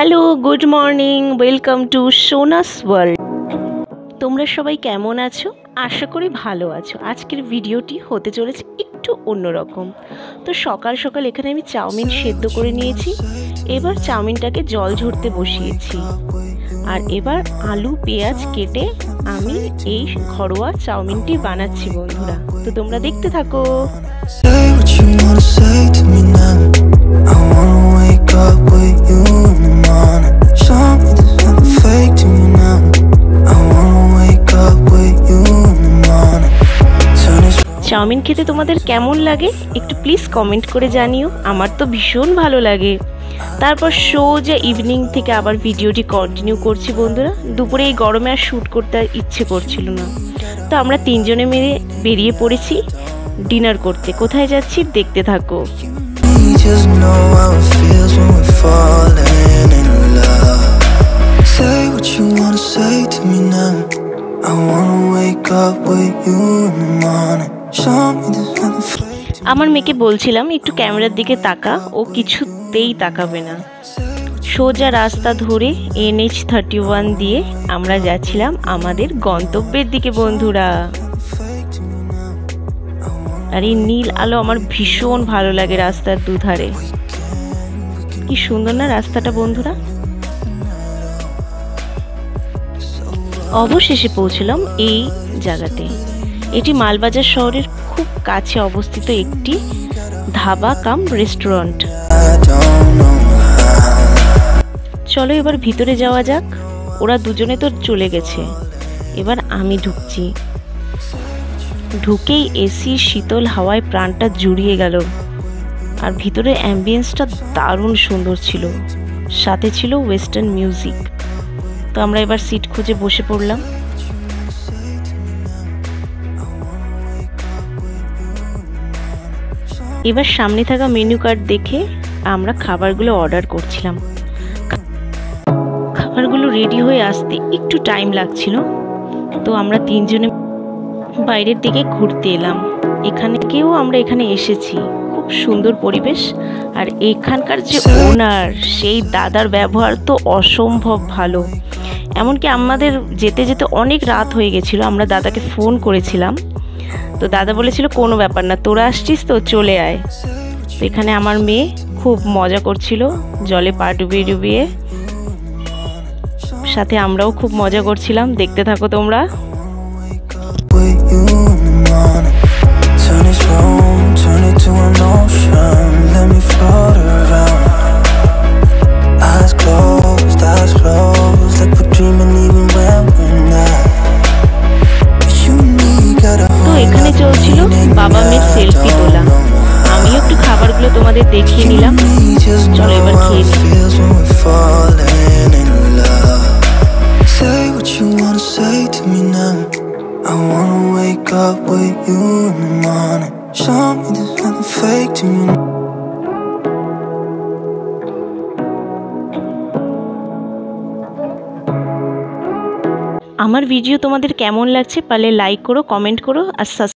Hello, good morning, welcome to সোনাস world. তোমরা সবাই কেমন আছো? আশা করি ভালো আছো। আজকের ভিডিওটি হতে চলেছে একটু অন্যরকম। তো সকাল সকাল এখানে আমি চাউমিন সেদ্ধ করে নিয়েছি। এবার চাউমিনটাকে জল ঝরতে বসিয়েছি। আর এবার আলু পেঁয়াজ কেটে আমি এই ঘরোয়া চাউমিনটি বানাচ্ছি বন্ধুরা। তো তোমরা দেখতে থাকো। চাউমিন খেতে তোমাদের কেমন লাগে একটু প্লিজ কমেন্ট করে জানিও। আমার তো ভীষণ ভালো লাগে। তারপর সোজা ইভিনিং থেকে আবার ভিডিওটি কন্টিনিউ করছি বন্ধুরা। দুপুরে এই গরমে আর শ্যুট করতে আর ইচ্ছে করছিল না, তো আমরা তিনজনে মিলে বেরিয়ে পড়েছি ডিনার করতে। কোথায় যাচ্ছি দেখতে থাকো। আমার মেয়েকে বলছিলাম একটু ক্যামেরার দিকে তাকা, ও কিছুতেই তাকাবে না। সোজা রাস্তা ধরে NH31 দিয়ে আমরা যাচ্ছিলাম আমাদের গন্তব্যের দিকে বন্ধুরা। আর এই নীল আলো আমার ভীষণ ভালো লাগে রাস্তার দুধারে। কি সুন্দর না রাস্তাটা বন্ধুরা। অবশেষে পৌঁছলাম এই জায়গাতে। এটি মালবাজার শহরের খুব কাছে অবস্থিত একটি ধাবা কাম রেস্টুরেন্ট। চলো এবার ভিতরে যাওয়া যাক। ওরা দুজনে তো চলে গেছে, এবার আমি ঢুকছি। ঢুকেই এসি শীতল হাওয়ায় প্রাণটা জুড়িয়ে গেল। আর ভিতরে অ্যাম্বিয়েন্সটা দারুণ সুন্দর ছিল, সাথে ছিল ওয়েস্টার্ন মিউজিক। তো আমরা এবার সিট খুঁজে বসে পড়লাম। এবার সামনে থাকা মেনু কার্ড দেখে আমরা খাবারগুলো অর্ডার করছিলাম। খাবারগুলো রেডি হয়ে আসতে একটু টাইম লাগছিল, তো আমরা তিনজনে বাইরের দিকে ঘুরতে এলাম। আমরা এখানে এসেছি, খুব সুন্দর পরিবেশ। আর এখানকার যে ওনার, সেই দাদার ব্যবহার তো অসম্ভব ভালো। এমনকি আমাদের যেতে যেতে অনেক রাত হয়ে গেছিলো। আমরা দাদাকে ফোন করেছিলাম, তো দাদা বলেছিল কোনো ব্যাপার না, তোরা আসছিস তো চলে আয়। তো এখানে আমার মেয়ে খুব মজা করছিল জলে পা ডুবিয়ে ডুবিয়ে, সাথে আমরাও খুব মজা করছিলাম। দেখতে থাকো তোমরা। তো এখানে চলছিল বাবা মেয়ের সেলফি তোলা। আমিও একটু খাবারগুলো তোমাদের দেখিয়ে নিলাম। চলো এবার খেয়ে নিই। আমার ভিডিও তোমাদের কেমন লাগছে পারলে লাইক করো, কমেন্ট করো আর